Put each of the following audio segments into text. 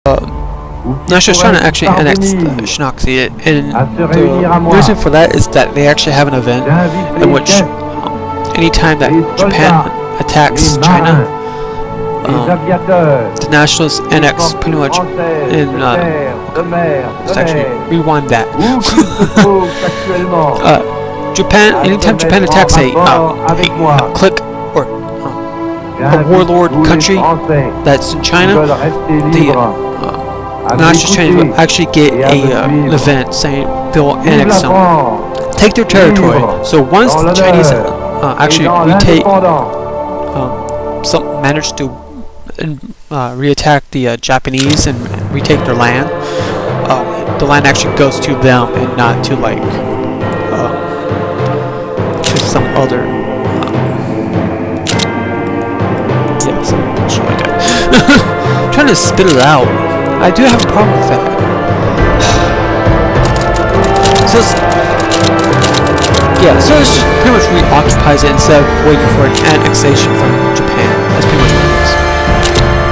National China actually annexed Shanxi, and the reason for that is that they actually have an event in which anytime that Japan attacks China, the nationalists annex pretty much in let's actually rewind that. Japan, anytime Japan attacks a clique or a warlord country that's in China, the nationalist Chinese will actually get an event saying they'll annex them, take their territory. So once the Chinese actually retake, manage to reattack the Japanese and retake their land, the land actually goes to them and not to like to some other some bullshit like that. I'm trying to spit it out. I do have a problem with that. So it's, so it's just pretty much reoccupies it instead of waiting for an annexation from Japan. That's pretty much what it is.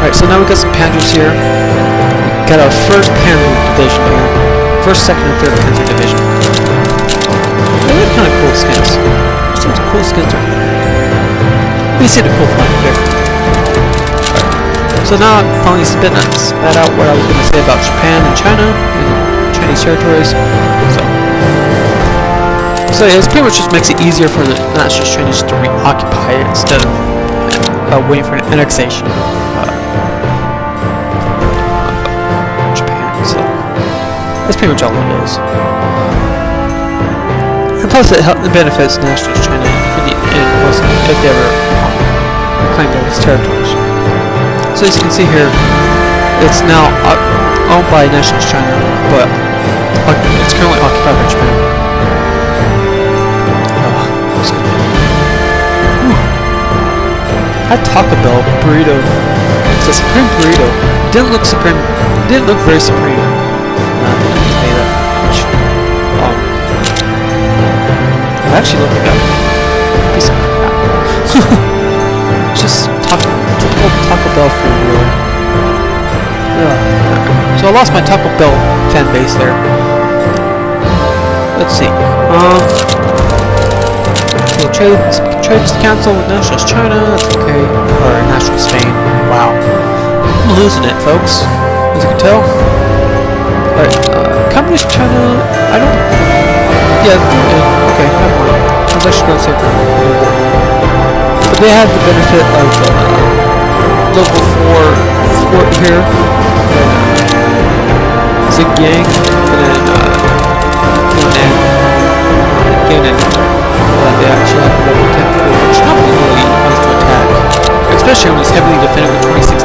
Alright, so now we got some panzers here. We got our first panzer division here. First, second, and third panzer division. They look kind of cool skins. Some cool skins are here. We see the cool flag there. So now I'm finally spat out what I was going to say about Japan and China and Chinese territories. So yeah, it pretty much just makes it easier for the nationalist Chinese to reoccupy it instead of waiting for an annexation of Japan. So that's pretty much all it is. And plus it benefits nationalist China if they ever claim those territories. So as you can see here, it's now owned by nationalist China, but it's currently occupied by Japan. That Taco Bell burrito, it's a supreme burrito. Didn't look supreme. Didn't look very supreme. I can tell you that much. It actually looked like a piece of crap. Just Taco Bell food, really. Yeah. So I lost my Taco Bell fan base there. Let's see. Trades cancel with nationalist China. That's okay. Or nationalist Spain. Wow. I'm losing it, folks. As you can tell. Alright. Communist China. I don't. Yeah. Okay. Never mind. I was actually going to say that. But they had the benefit of level 4 fort here, Xinjiang, and then Gannon. They actually have the level 10 fort, which not really nice to attack, especially when it's heavily defended with 26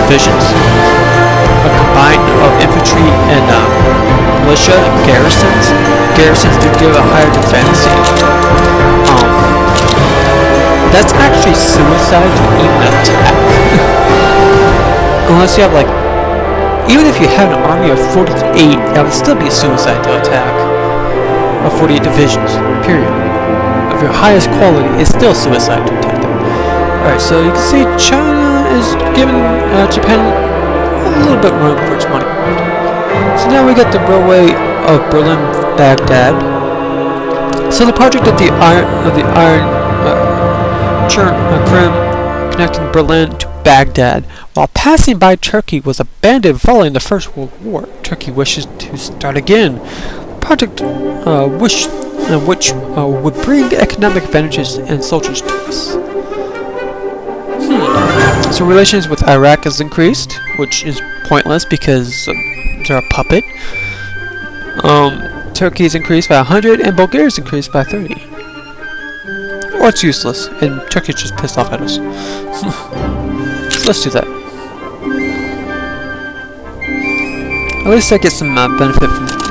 divisions. A combined of infantry and militia and garrisons. Garrisons do give a higher defense. That's actually suicide to even attack. Unless you have like, even if you had an army of 48, that would still be suicide to attack. Of 48 divisions, period. Of your highest quality, it's still suicide to attack them. Alright, so you can see China is giving Japan a little bit room for its money. So now we got the railway of Berlin-Baghdad. So the project of the Iron Krim connecting Berlin to Baghdad, while passing by Turkey, was abandoned following the First World War. Turkey wishes to start again. The project, which would bring economic advantages and soldiers to us. So relations with Iraq has increased, which is pointless because they're a puppet. Turkey has increased by 100, and Bulgaria has increased by 30. Or it's useless, and Turkey's just pissed off at us. So let's do that. At least I get some benefit from that.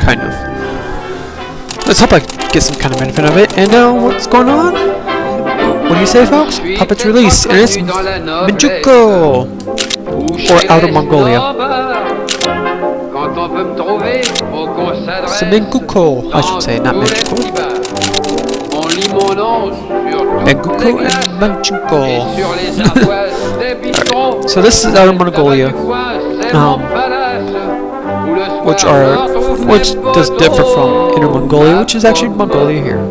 Kind of. Let's hope I get some kind of benefit of it. And now, what's going on? What do you say, folks? Puppets release, and it's Minjuko! Or Outer Mongolia. Semenkuko, I should say, not Minjuko. Benguko and Manchinko. Alright, so this is Outer Mongolia, which does differ from Inner Mongolia, which is actually Mongolia here.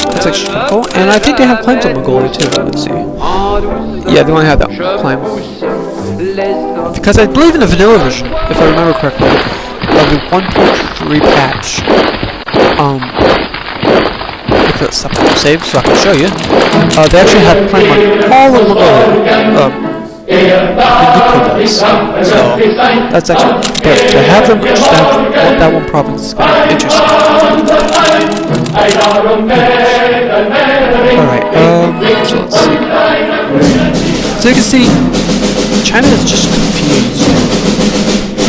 That's actually cool, and I think they have claims on Mongolia too. Let's see. Yeah, they only have that claim. Because I believe in the vanilla version, if I remember correctly, of the 1.3 patch. If it's something to save, so I can show you. They actually have a claim on all of Mongolia. So that's actually, but to have them just have that one province is kind of interesting. Alright, so let's see. So you can see, China is just confused.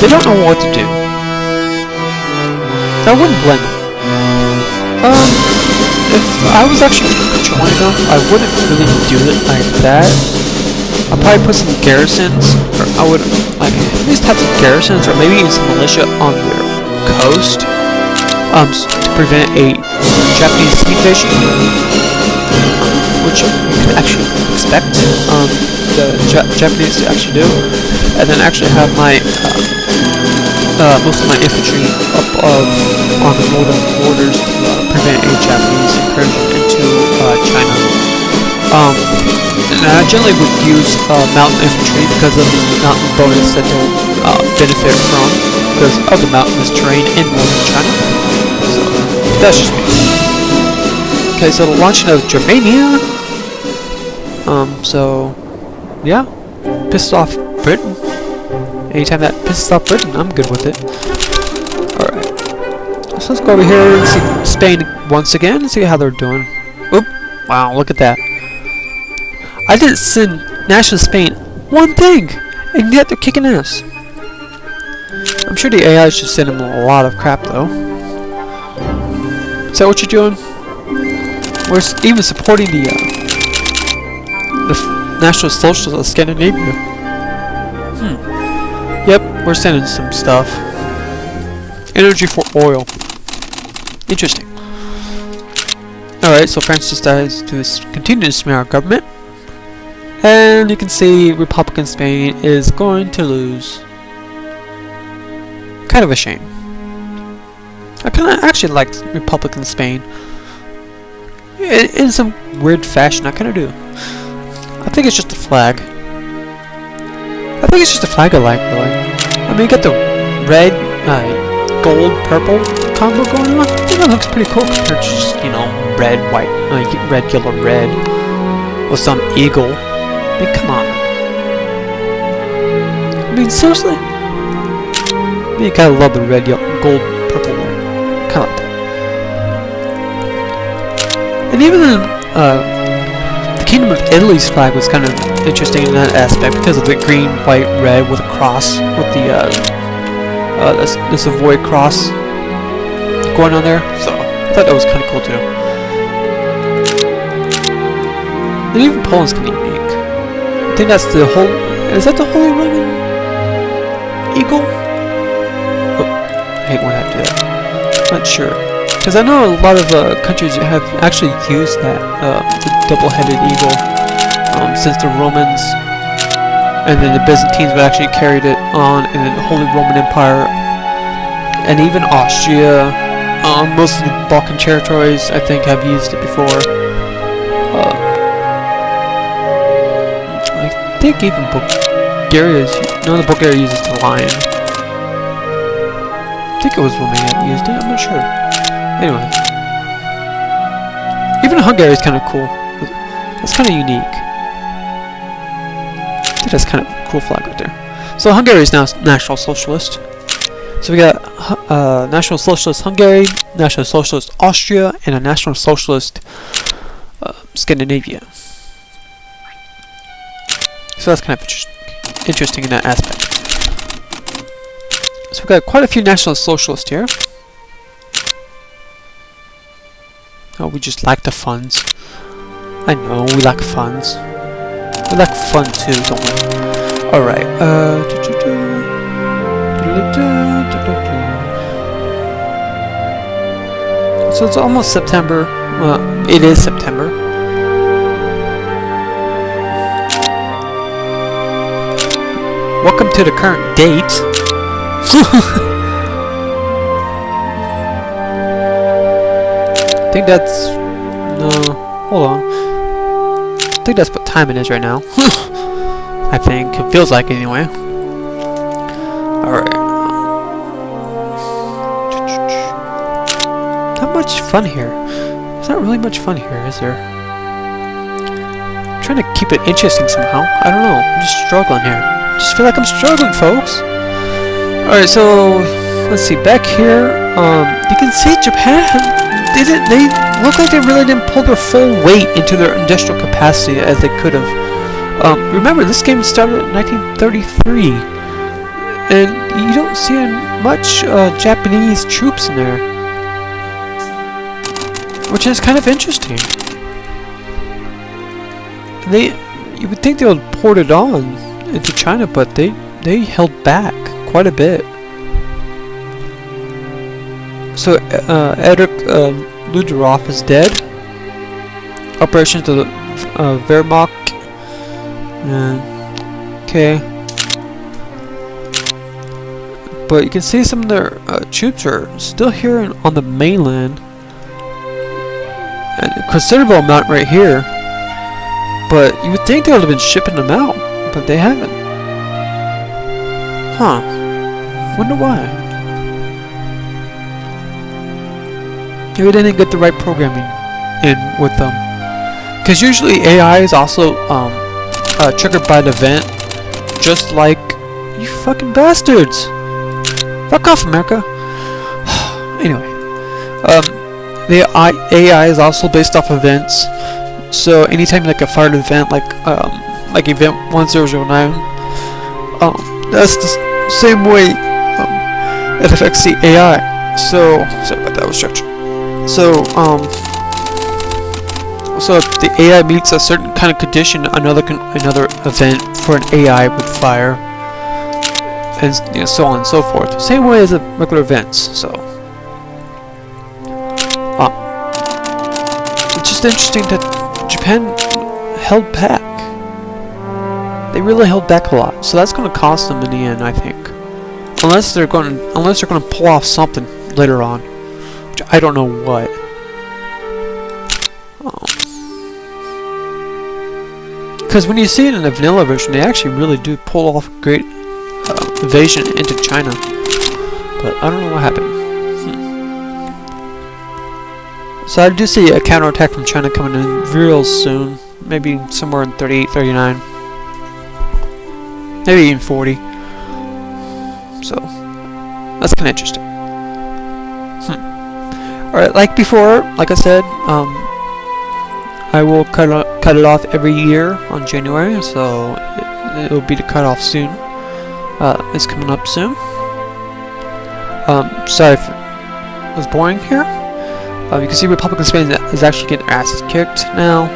They don't know what to do. I wouldn't blame them. If I was actually controlling them, I wouldn't really do it like that. I'll probably put some garrisons, or I would like at least have some garrisons, or maybe even some militia on their coast, to prevent a Japanese invasion, which you could actually expect the Japanese to actually do, and then actually have my most of my infantry up on the northern borders to prevent a Japanese incursion into China. And I generally would use mountain infantry because of the mountain bonus that they'll benefit from because of the mountainous terrain in northern China. So that's just me. Okay, so the launching of Germania. So yeah, pissed off Britain. Anytime that pisses off Britain, I'm good with it. Alright. So let's go over here and see Spain once again and see how they're doing. Oop! Wow, look at that. I didn't send National Spain one thing, and yet they're kicking ass. I'm sure the AI should send them a lot of crap, though. Is that what you're doing? We're even supporting the National Socialists of Scandinavia. Yep, we're sending some stuff. Energy for oil. Interesting. Alright, so France decides to continue to smear our government. And you can see Republican Spain is going to lose. Kind of a shame. I kind of actually like Republican Spain. In some weird fashion, I kind of do. I think it's just the flag. I think it's just the flag I like, really. I mean, you got the red, gold, purple combo going on. I think that looks pretty cool compared to just, you know, red, white, red, yellow, red. With some eagle. I mean, come on. I mean, seriously? I mean, you kind of love the red, yellow, gold, purple one. Kind of like that. And even the Kingdom of Italy's flag was kind of interesting in that aspect because of the green, white, red with a cross with the this Savoy cross going on there. So I thought that was kind of cool too. And even Poland's kind of unique. I think that's the whole. Is that the Holy Roman Eagle? Oh, I hate when I have to do that. Not sure. Because I know a lot of countries have actually used that, the double-headed eagle, since the Romans, and then the Byzantines would actually carried it on, and then the Holy Roman Empire, and even Austria, most of the Balkan territories, I think, have used it before. I think even Bulgaria uses the lion. I think it was Romania that used it, I'm not sure. Anyway, even Hungary is kind of cool. It's kind of unique. I think that's kind of a cool flag right there. So Hungary is now National Socialist. So we got National Socialist Hungary, National Socialist Austria, and a National Socialist Scandinavia. So that's kind of interesting in that aspect. So we got quite a few National Socialists here. Oh, we just like the funds. I know, we like funds. We like fun too, don't we? Alright, So it's almost September. It is September. Welcome to the current date. I think that's... No, hold on. I think that's what time it is right now. I think. It feels like it anyway. Alright. Not much fun here. There's not really much fun here, is there? I'm trying to keep it interesting somehow. I don't know. I'm just struggling here. Just feel like I'm struggling, folks. Alright, so let's see. Back here, you can see Japan. They look like they really didn't pull their full weight into their industrial capacity as they could have. Remember, this game started in 1933, and you don't see much Japanese troops in there, which is kind of interesting. You would think they would port it on into China, but they held back quite a bit. So Edric Luderov is dead. Operation to the Wehrmacht. Okay. But you can see some of their troops are still here on the mainland. And a considerable amount right here. But you would think they would have been shipping them out, but they haven't. Huh. Wonder why. Maybe they didn't get the right programming in with them. Because usually AI is also triggered by an event, just like you fucking bastards. Fuck off, America. Anyway, the AI is also based off events. So anytime like a fired event, like event 1009, that's the same way it affects the AI. So sorry about that, was stretching. So if the AI meets a certain kind of condition, another event for an AI would fire, and so on and so forth. Same way as the regular events. So it's just interesting that Japan held back. They really held back a lot. So that's going to cost them in the end, I think. Unless they're going to pull off something later on. I don't know what. Because when you see it in the vanilla version, they actually really do pull off a great invasion into China. But I don't know what happened. So I do see a counterattack from China coming in real soon. Maybe somewhere in 38, 39. Maybe even 40. So that's kind of interesting. Alright, like before, like I said, I will cut it off every year on January, so it will be the cutoff soon. It's coming up soon. Sorry if it was boring here. You can see Republican Spain is actually getting their asses kicked now.